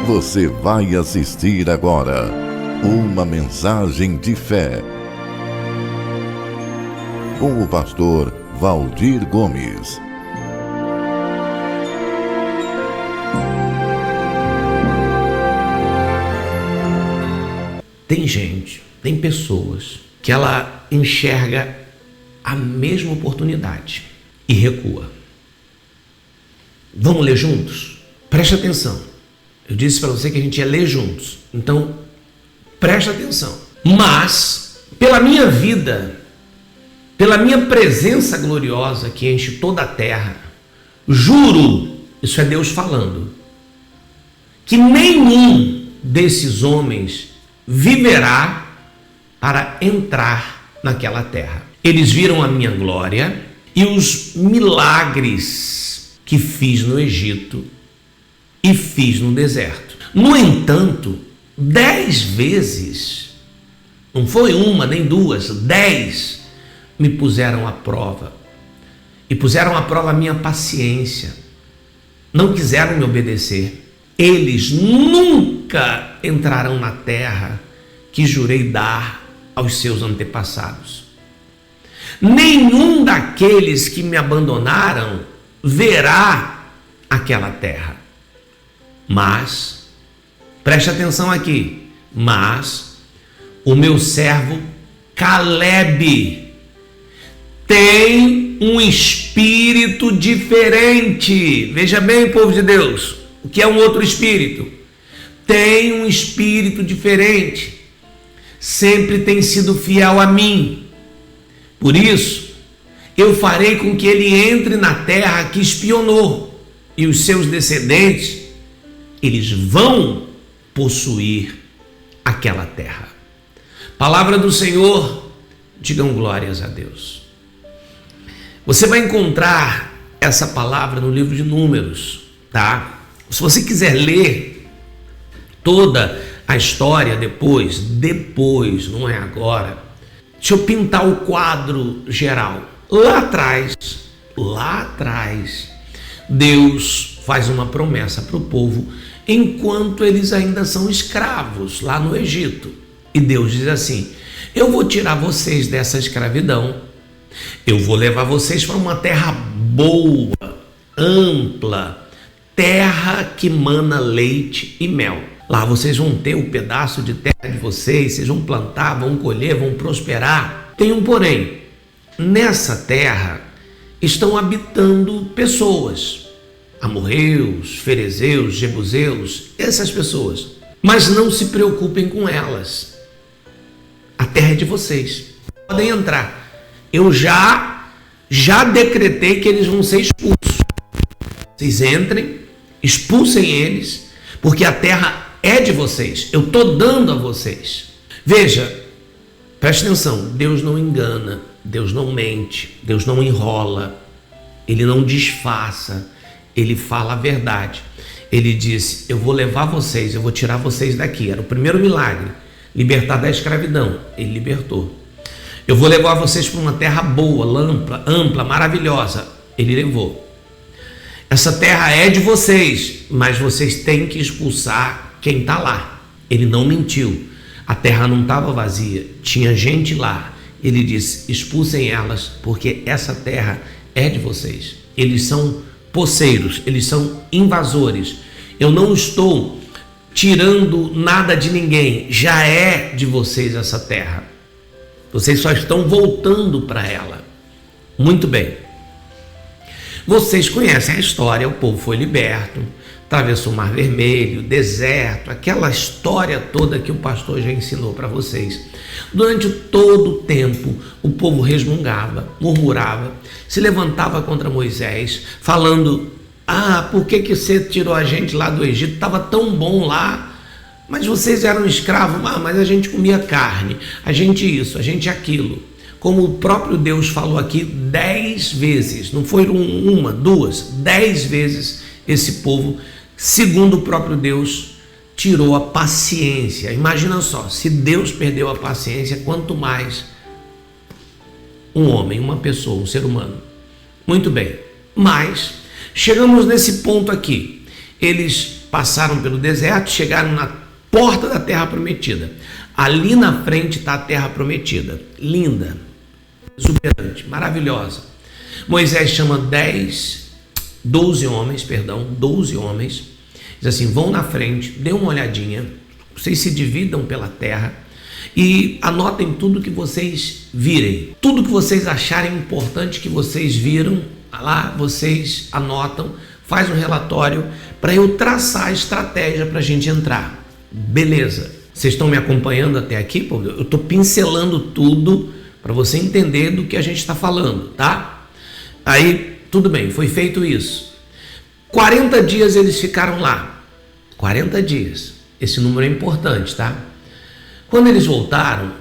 Você vai assistir agora uma mensagem de fé com o pastor Valdir Gomes. Tem gente, tem pessoas que ela enxerga a mesma oportunidade e recua. Vamos ler juntos? Preste atenção. Eu disse para você que a gente ia ler juntos. Então, preste atenção. Mas, pela minha vida, pela minha presença gloriosa que enche toda a terra, juro, isso é Deus falando, que nenhum desses homens viverá para entrar naquela terra. Eles viram a minha glória e os milagres que fiz no Egito e fiz no deserto. No entanto, 10 vezes, não foi uma nem duas, 10 me puseram à prova. E puseram à prova a minha paciência. Não quiseram me obedecer. Eles nunca entrarão na terra que jurei dar aos seus antepassados. Nenhum daqueles que me abandonaram verá aquela terra. Mas, preste atenção aqui, mas o meu servo Caleb tem um espírito diferente. Veja bem, povo de Deus, o que é um outro espírito? Tem um espírito diferente. Sempre tem sido fiel a mim. Por isso, eu farei com que ele entre na terra que espionou, e os seus descendentes, eles vão possuir aquela terra. Palavra do Senhor, digam glórias a Deus. Você vai encontrar essa palavra no livro de Números, tá? Se você quiser ler toda a história depois, não é agora. Deixa eu pintar o quadro geral. Lá atrás, Deus faz uma promessa para o povo enquanto eles ainda são escravos lá no Egito. E Deus diz assim: eu vou tirar vocês dessa escravidão, eu vou levar vocês para uma terra boa, ampla, terra que mana leite e mel. Lá vocês vão ter o pedaço de terra de vocês vão plantar, vão colher, vão prosperar. Tem um porém: nessa terra estão habitando pessoas, amorreus, ferezeus, jebuseus, essas pessoas. Mas não se preocupem com elas. A terra é de vocês. Podem entrar. Eu já decretei que eles vão ser expulsos. Vocês entrem, expulsem eles, porque a terra é de vocês. Eu estou dando a vocês. Veja, preste atenção. Deus não engana, Deus não mente, Deus não enrola, Ele não disfarça, Ele fala a verdade. Ele disse: eu vou levar vocês, eu vou tirar vocês daqui. Era o primeiro milagre, libertar da escravidão. Ele libertou. Eu vou levar vocês para uma terra boa, ampla, maravilhosa. Ele levou. Essa terra é de vocês, mas vocês têm que expulsar quem está lá. Ele não mentiu. A terra não estava vazia, tinha gente lá. Ele disse: expulsem elas, porque essa terra é de vocês. Eles são poceiros, eles são invasores. Eu não estou tirando nada de ninguém, já é de vocês essa terra. Vocês só estão voltando para ela. Muito bem. Vocês conhecem a história, o povo foi liberto, atravessou o Mar Vermelho, deserto, aquela história toda que o pastor já ensinou para vocês. Durante todo o tempo, o povo resmungava, murmurava, se levantava contra Moisés, falando: por que você tirou a gente lá do Egito? Estava tão bom lá, mas vocês eram escravos. Mas a gente comia carne, a gente isso, a gente aquilo. Como o próprio Deus falou aqui 10 vezes, não foram uma, duas, 10 vezes esse povo, segundo o próprio Deus, tirou a paciência. Imagina só, se Deus perdeu a paciência, quanto mais um homem, uma pessoa, um ser humano. Muito bem, mas chegamos nesse ponto aqui. Eles passaram pelo deserto, chegaram na porta da terra prometida. Ali na frente está a terra prometida, linda, exuberante, maravilhosa. Moisés chama 12 homens, diz assim: vão na frente, dê uma olhadinha, vocês se dividam pela terra e anotem tudo que vocês virem, tudo que vocês acharem importante que vocês viram, lá vocês anotam, faz um relatório para eu traçar a estratégia para a gente entrar. Beleza, vocês estão me acompanhando até aqui? Pô, eu estou pincelando tudo para você entender do que a gente está falando, tá? Aí, tudo bem, foi feito isso. 40 dias eles ficaram lá. 40 dias. Esse número é importante, tá? Quando eles voltaram,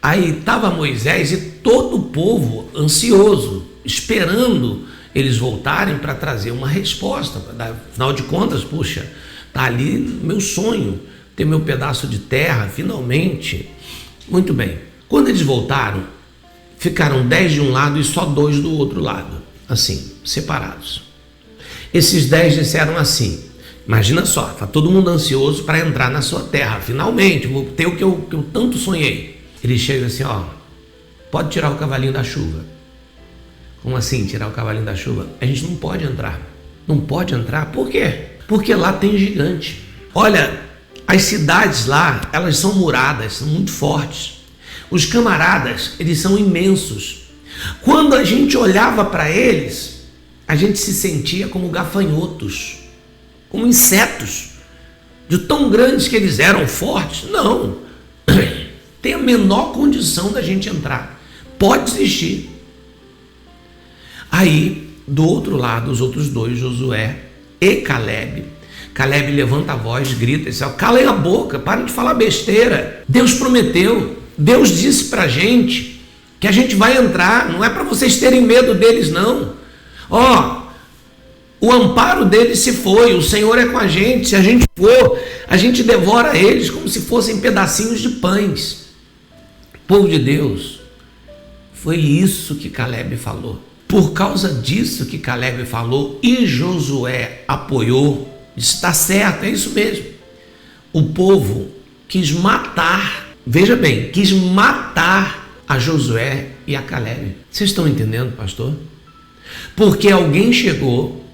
aí estava Moisés e todo o povo ansioso, esperando eles voltarem para trazer uma resposta. Afinal de contas, puxa, tá ali meu sonho, ter meu pedaço de terra, finalmente. Muito bem. Quando eles voltaram, ficaram 10 de um lado e só 2 do outro lado, assim, separados. Esses 10 disseram assim: imagina só, está todo mundo ansioso para entrar na sua terra, finalmente, vou ter o que eu tanto sonhei. Eles chegam assim: ó, pode tirar o cavalinho da chuva. Como assim tirar o cavalinho da chuva? A gente não pode entrar. Não pode entrar, por quê? Porque lá tem gigante. Olha, as cidades lá, elas são muradas, são muito fortes. Os camaradas, eles são imensos. Quando a gente olhava para eles, a gente se sentia como gafanhotos, como insetos, de tão grandes que eles eram, fortes. Não, tem a menor condição da gente entrar, pode existir. Aí, do outro lado, os outros 2, Josué e Caleb levanta a voz, grita, diz: calem a boca, parem de falar besteira. Deus prometeu, Deus disse pra gente que a gente vai entrar, não é para vocês terem medo deles, não. Ó, o amparo deles se foi, o Senhor é com a gente, se a gente for, a gente devora eles como se fossem pedacinhos de pães. Povo de Deus, foi isso que Caleb falou. Por causa disso que Caleb falou e Josué apoiou, está certo, é isso mesmo. O povo quis matar, veja bem, quis matar a Josué e a Caleb. Vocês estão entendendo, pastor? Porque alguém chegou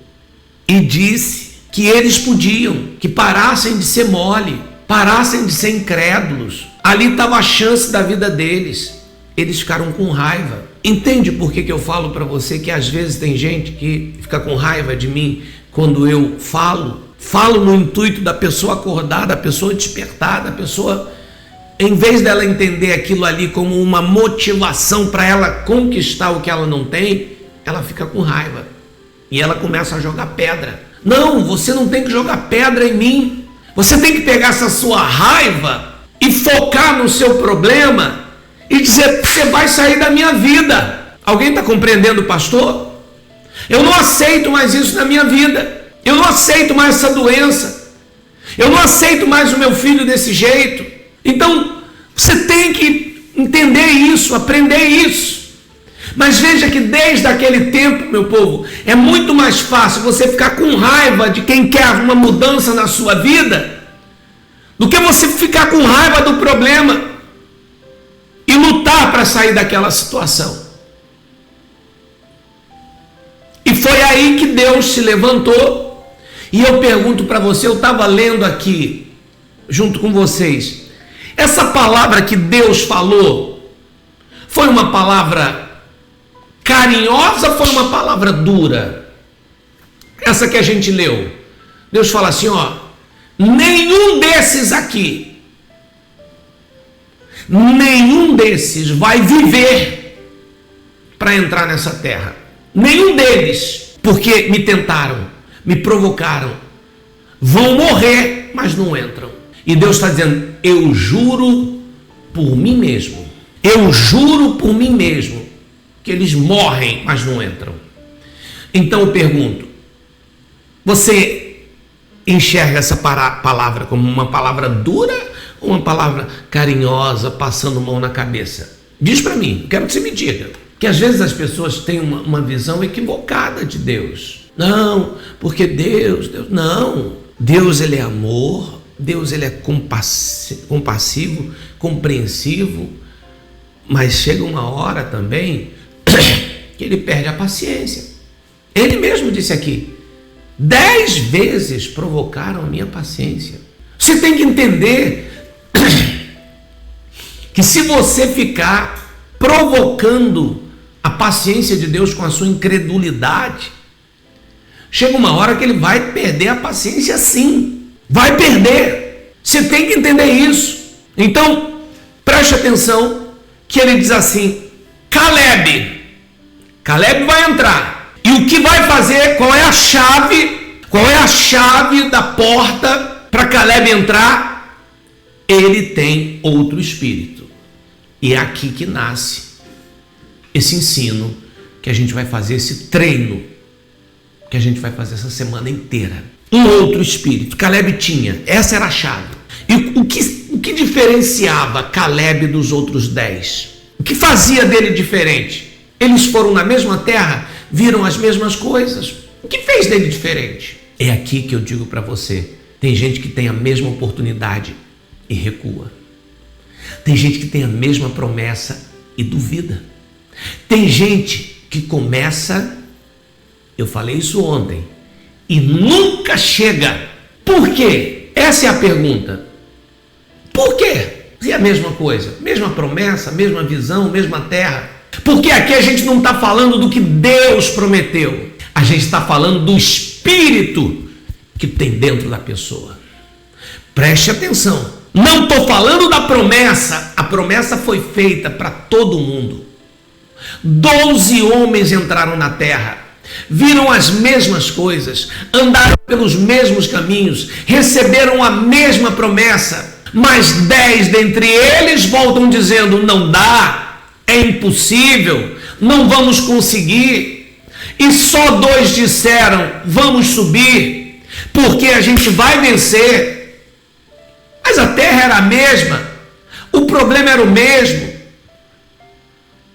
e disse que eles podiam, que parassem de ser mole, parassem de ser incrédulos. Ali estava a chance da vida deles. Eles ficaram com raiva. Entende por que eu falo para você que às vezes tem gente que fica com raiva de mim quando eu falo no intuito da pessoa acordar, da pessoa despertar, da pessoa, em vez dela entender aquilo ali como uma motivação para ela conquistar o que ela não tem, ela fica com raiva e ela começa a jogar pedra. Não, você não tem que jogar pedra em mim. Você tem que pegar essa sua raiva e focar no seu problema e dizer: você vai sair da minha vida. Alguém está compreendendo, pastor? Eu não aceito mais isso na minha vida. Eu não aceito mais essa doença. Eu não aceito mais o meu filho desse jeito. Então, você tem que entender isso, aprender isso. Mas veja que desde aquele tempo, meu povo, é muito mais fácil você ficar com raiva de quem quer uma mudança na sua vida do que você ficar com raiva do problema e lutar para sair daquela situação. E foi aí que Deus se levantou. E eu pergunto para você, eu estava lendo aqui junto com vocês, essa palavra que Deus falou foi uma palavra carinhosa ou foi uma palavra dura? Essa que a gente leu. Deus fala assim, ó: nenhum desses aqui, nenhum desses vai viver para entrar nessa terra. Nenhum deles, porque me tentaram, me provocaram, vão morrer, mas não entram. E Deus está dizendo: eu juro por mim mesmo, eu juro por mim mesmo, que eles morrem, mas não entram. Então eu pergunto, você enxerga essa palavra como uma palavra dura ou uma palavra carinhosa, passando mão na cabeça? Diz para mim, quero que você me diga. Que às vezes as pessoas têm uma visão equivocada de Deus. Não, porque Deus, não. Deus, ele é amor, Deus, ele é compassivo, compreensivo, mas chega uma hora também que ele perde a paciência. Ele mesmo disse aqui: 10 vezes provocaram a minha paciência. Você tem que entender que se você ficar provocando a paciência de Deus com a sua incredulidade, chega uma hora que ele vai perder a paciência, sim. Vai perder. Você tem que entender isso. Então, preste atenção que ele diz assim: Caleb vai entrar. E o que vai fazer? Qual é a chave? Qual é a chave da porta para Caleb entrar? Ele tem outro espírito. E é aqui que nasce esse ensino que a gente vai fazer, esse treino que a gente vai fazer essa semana inteira. Um outro espírito. Caleb tinha. Essa era a chave. E o que diferenciava Caleb dos outros 10? O que fazia dele diferente? Eles foram na mesma terra, viram as mesmas coisas. O que fez dele diferente? É aqui que eu digo para você: tem gente que tem a mesma oportunidade e recua. Tem gente que tem a mesma promessa e duvida. Tem gente que começa, eu falei isso ontem, e nunca chega. Por quê? Essa é a pergunta. Por quê? E a mesma coisa, mesma promessa, mesma visão, mesma terra. Porque aqui a gente não está falando do que Deus prometeu. A gente está falando do espírito que tem dentro da pessoa. Preste atenção. Não estou falando da promessa. A promessa foi feita para todo mundo. 12 homens entraram na terra, viram as mesmas coisas, andaram pelos mesmos caminhos, receberam a mesma promessa, mas 10 dentre eles voltam dizendo: não dá, é impossível, não vamos conseguir. E só 2 disseram: vamos subir, porque a gente vai vencer. Mas a terra era a mesma, o problema era o mesmo.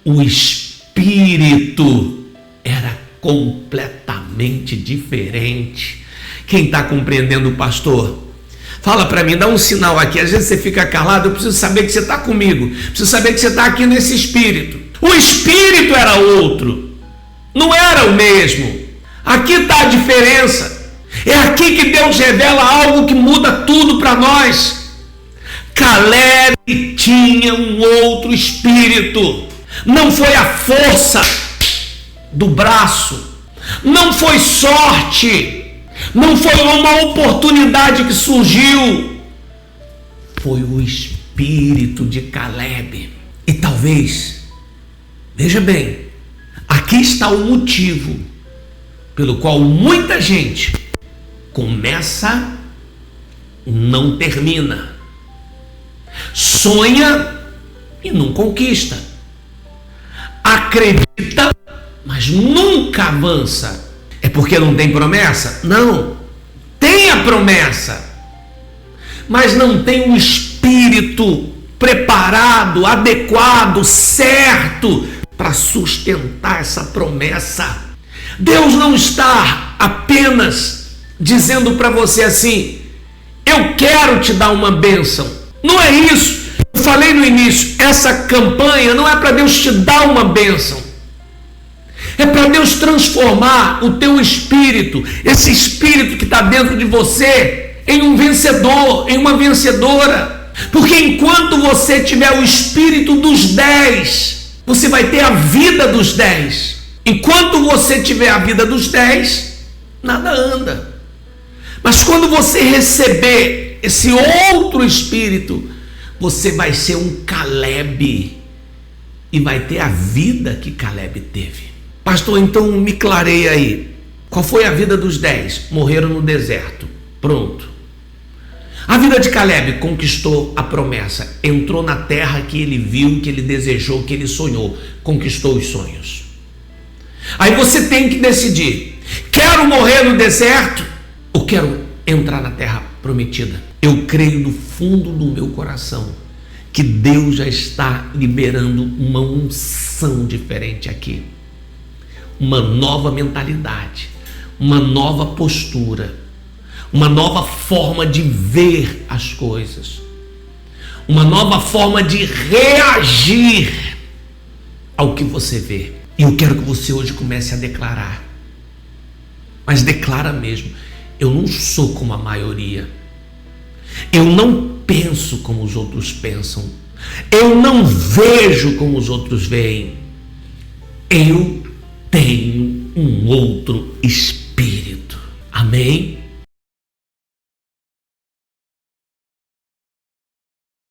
O espírito era completamente diferente. Quem está compreendendo, pastor? Fala para mim, dá um sinal aqui. Às vezes você fica calado, eu preciso saber que você está comigo, preciso saber que você está aqui nesse espírito. O espírito era outro, não era o mesmo. Aqui está a diferença. É aqui que Deus revela algo que muda tudo para nós. Caleb tinha um outro espírito. Não foi a força do braço, não foi sorte, não foi uma oportunidade que surgiu, foi o espírito de Caleb. E talvez, veja bem, aqui está o motivo pelo qual muita gente começa, não termina, sonha e não conquista, acredita, mas nunca avança. É porque não tem promessa? Não, tem a promessa, mas não tem um espírito preparado, adequado, certo para sustentar essa promessa. Deus não está apenas dizendo para você assim: eu quero te dar uma bênção. Não é isso. Eu falei no início, essa campanha não é para Deus te dar uma bênção. É para Deus transformar o teu espírito, esse espírito que está dentro de você, em um vencedor, em uma vencedora. Porque enquanto você tiver o espírito dos 10, você vai ter a vida dos 10. Enquanto você tiver a vida dos 10, nada anda. Mas quando você receber esse outro espírito, você vai ser um Caleb e vai ter a vida que Caleb teve. Pastor, então me clareia aí. Qual foi a vida dos 10? Morreram no deserto. Pronto. A vida de Caleb conquistou a promessa. Entrou na terra que ele viu, que ele desejou, que ele sonhou. Conquistou os sonhos. Aí você tem que decidir: quero morrer no deserto ou quero entrar na terra prometida? Eu creio no fundo do meu coração que Deus já está liberando uma unção diferente aqui. Uma nova mentalidade, uma nova postura, uma nova forma de ver as coisas, uma nova forma de reagir ao que você vê. E eu quero que você hoje comece a declarar, mas declara mesmo: eu não sou como a maioria, eu não penso como os outros pensam, eu não vejo como os outros veem, eu tenho um outro espírito. Amém?